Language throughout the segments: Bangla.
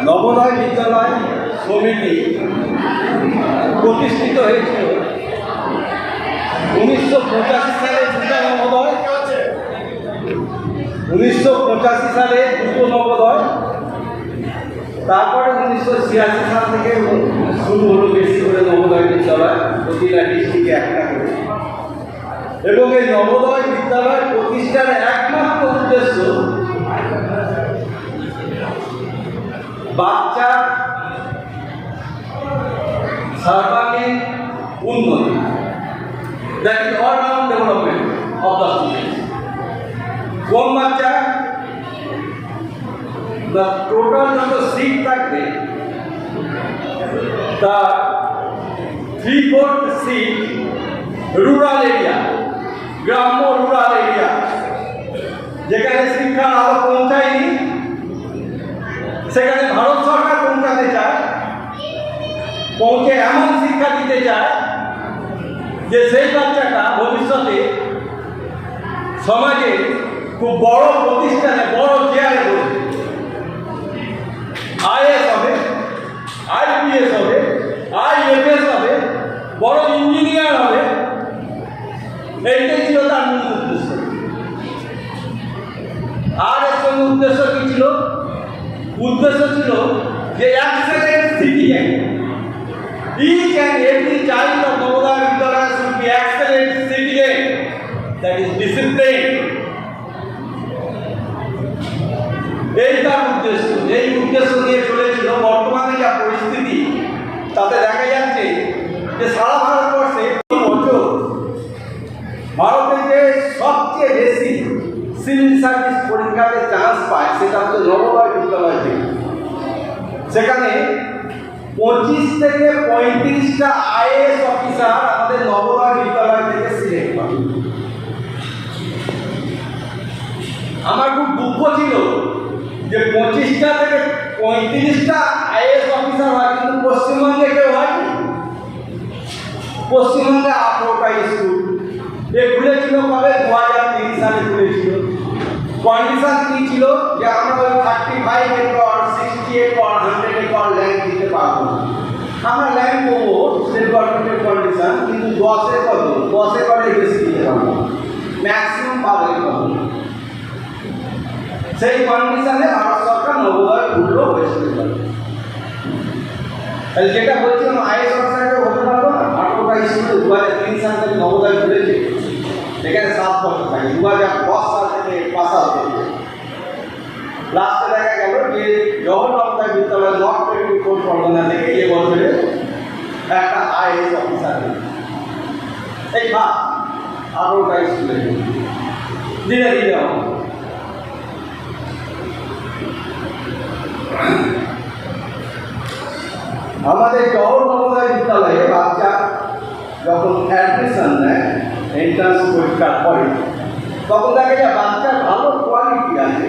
নবোদয় বিদ্যালয় সমিতি প্রতিষ্ঠিত হয়েছিল 1985 সালে দুটো নবোদয়, 1985 সালে দুটো নবোদয়, তারপরে 1986 সাল থেকে শুরু হলো বেশি করে নবোদয় বিদ্যালয়, প্রতিটা ডিস্ট্রিক্টে একটা করে। এবং এই নবোদয় বিদ্যালয় প্রতিষ্ঠার একমাত্র উদ্দেশ্য বাচ্চার সর্বাঙ্গীন উন্নতি, that is all round development of the student. কোন বাচ্চা দ্য টোটাল যত সিট থাকবে তার 3/4 সিট রুরাল এরিয়া, গ্রাম্য রুরাল এরিয়া, যেখানে শিক্ষার আলো পৌঁছায়নি, সেখানে ভারত সরকার পৌঁছাতে চায়, পৌঁছে এমন শিক্ষা দিতে চায় যে সেই বাচ্চাটা ভবিষ্যতে সমাজে খুব বড় প্রতিষ্ঠানে বড় চেয়ারে বসবে, আইএস হবে, আইপিএস হবে, আইএফএস হবে, বড় ইঞ্জিনিয়ার হবে। এইটাই ছিল তার মূল উদ্দেশ্য। আর এর সঙ্গে উদ্দেশ্য কি ছিল? উদ্দেশ্য ছিল যে excellent citizen, each and every child of Navodaya Vidyalaya should be excellent citizen, that is disciplined. এই তার উদ্দেশ্য। এই উদ্দেশ্য নিয়ে চলেছিল। বর্তমানে যা পরিস্থিতি তাতে দেখা যাচ্ছে যে সারা ভারতবর্ষে বছর ভারতে যে সবচেয়ে বেশি সিভিল সার্ভিস পরীক্ষাতে চান্স পায় সেটা হচ্ছে নবোদয় বিদ্যালয় থেকে। সেখানে 25 থেকে 35টা আইএএস অফিসার আমাদের নবোদয় বিদ্যালয় থেকে সিলেক্ট হয়। আমার খুব দুঃখ ছিল যে 25টা থেকে 35টা আইএএস অফিসার হয়, কিন্তু পশ্চিমবঙ্গে কেউ হয়নি। পশ্চিমবঙ্গে 18টা স্কুল এ খুলেছিল কবে? 2003 সালে খুলেছিল। কন্ডিশন কি ছিল? যে আমরা ওই 35 একর, 60 একর, 100 একর ল্যান্ড দিতে পারবো না। আমরা ল্যান্ড পাবো স্টেট গভর্নমেন্টের কন্ডিশন, কিন্তু 10 একরের বেশি দিতে পারবো না, ম্যাক্সিমাম 12 একর। সেই কন্ডিশনে ভারত সরকার নবোদয় খুললো হয়েছিল। তাহলে যেটা বলছিলাম আইএস অফিসারকে হতে পারবো না। 18টা স্কুলে 2003 সাল থেকে নবোদয় খুলেছে, সেখানে 7 বছর থাকে। 2010 সাল থেকে পাস আউট হয়েছে। লাস্টে দেখা গেল যে জগন্নাথ বিদ্যালয় নর্থ 24 পরগনা থেকে এ বছরে একটা আইএস অফিসার এই ফার্স্ট 18টা স্কুলে ধীরে ধীরে হবে। আমাদের জওহর নবোদয় বিদ্যালয়ে বাচ্চা যখন অ্যাডমিশন নেয় এন্ট্রান্স পরীক্ষার পরে, তখন দেখা যায় বাচ্চার ভালো কোয়ালিটি আছে,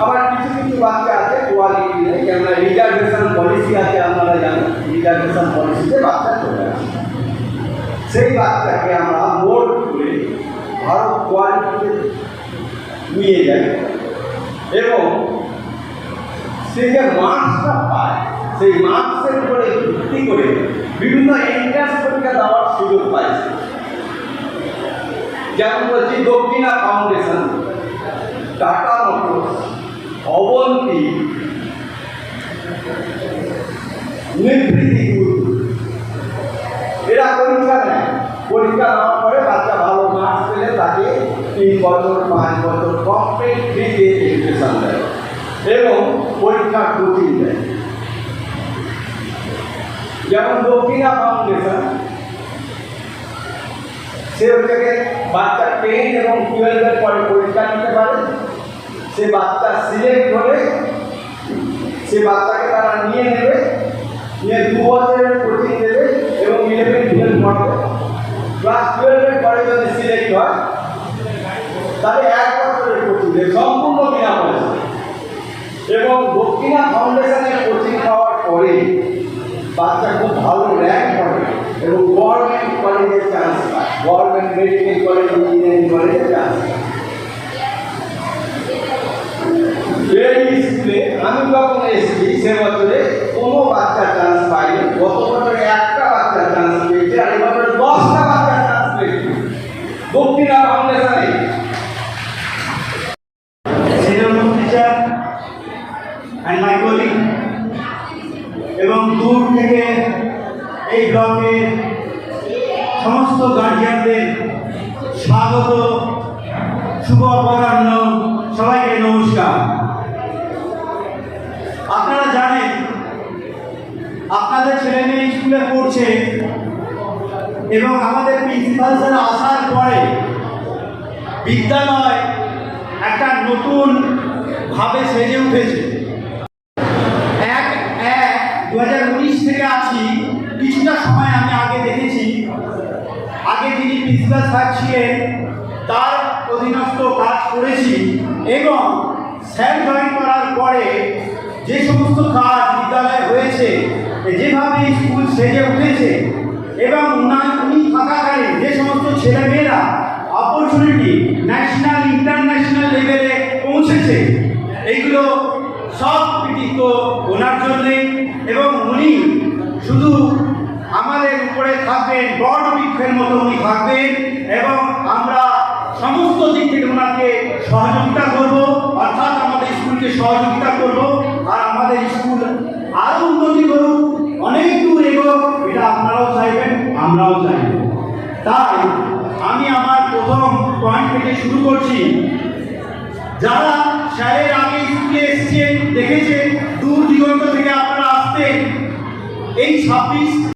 আবার কিছু কিছু বাচ্চা আছে কোয়ালিটি নেই। কেননা রিজার্ভেশন পলিসি আছে, আপনারা জানেন রিজার্ভেশন পলিসিতে বাচ্চা চলে আসে। সেই বাচ্চাকে আমরা মোড করে ভালো কোয়ালিটিতে নিয়ে যাই এবং সে যে মার্কসটা পায় সেই মার্কসের উপরে ভিত্তি করে বিভিন্ন এন্ট্রান্স পরীক্ষা দেওয়ার সুযোগ পাইছে। যেমন বলছি দক্ষিণা ফাউন্ডেশন, টাটা মোটরস, অবন্তী, নিবৃত্তি গ্রুপ, এরা পরীক্ষা নেয়। পরীক্ষা নেওয়ার পরে বাচ্চা ভালো মার্কস পেলে তাকে 3 বছর 5 বছর কমপ্লিট ফ্রিতে এডুকেশন দেয় এবং পরীক্ষার কোচিং দেয়। যেমন দক্ষিণা ফাউন্ডেশন, সে থেকে বাচ্চা 10 এবং 12 পরে পরীক্ষা নিতে পারে। সে বাচ্চা সিলেক্ট হলে সে বাচ্চাকে তারা নিয়ে নেবে, নিয়ে 2 বছরের কোচিং দেবে এবং 11-12 পড়বে। ক্লাস 12 পরে যদি সিলেক্ট হয় তাহলে 1 বছরের কোচিং দেবে সম্পূর্ণ বিনামূল্যে। এবং দক্ষিণা ফাউন্ডেশনের কোচিং পাওয়ার পরে বাচ্চা খুব ভালো র্যাঙ্ক করে এবং গভর্নমেন্ট কলেজে চান্স পায়, গভর্নমেন্ট মেডিকেল কলেজ, ইঞ্জিনিয়ারিং কলেজে চান্স পায়। এই স্কুলে আমি যখন এসেছি সে বছরে কোনো বাচ্চা চান্স পাইনি। গত বছরে একটা বাচ্চা চান্স পেয়েছে, আর এবছরে 10টা বাচ্চা চান্স পেয়েছে। দক্ষিণা ফাউন্ডেশনে senior teacher and my colleague এবং দূর থেকে এই ব্লকে সমস্ত গার্জিয়ানদের স্বাগত, শুভ অপরাহ্ন, সবাইকে নমস্কার। আপনারা জানেন আপনাদের ছেলে মেয়ে স্কুলে পড়ছে এবং আমাদের প্রিন্সিপাল স্যার আসার পরে বিদ্যালয় একটা নতুন ভাবে সেজে উঠেছে। 1/1/2019 থেকে আছি। কিছুটা সময় আমি আগে দেখেছি, আগে যিনি প্রিন্সিপাল স্যার ছিলেন তার অধীনস্থ কাজ করেছি এবং স্যার জয়েন করার পরে যে সমস্ত কাজ বিদ্যালয়ে হয়েছে, যেভাবে স্কুল সেজে উঠেছে এবং উনি থাকাকালীন যে সমস্ত ছেলেমেয়েরা অপরচুনিটি ন্যাশনাল ইন্টারন্যাশনাল লেভেলে পৌঁছেছে, এইগুলো সব কৃতিত্ব ওনার জন্যে। এবং উনি শুধু আমাদের উপরে থাকবেন, বট বৃক্ষের মতো উনি থাকবেন এবং আমরা সমস্ত দিক থেকে ওনাকে সহযোগিতা করব, অর্থাৎ আমাদের স্কুলকে সহযোগিতা করব। আর আমাদের স্কুল আরও উন্নতি করুক, অনেক দূর এগোক, এটা আপনারাও চাইবেন, আমরাও চাইব। তাই আমি আমার প্রথম পয়েন্ট থেকে শুরু করছি। যারা স্যারের আগে স্কুলে এসেছেন, দেখেছেন, দূর দিগন্ত থেকে আপনারা আসতেন, এই 26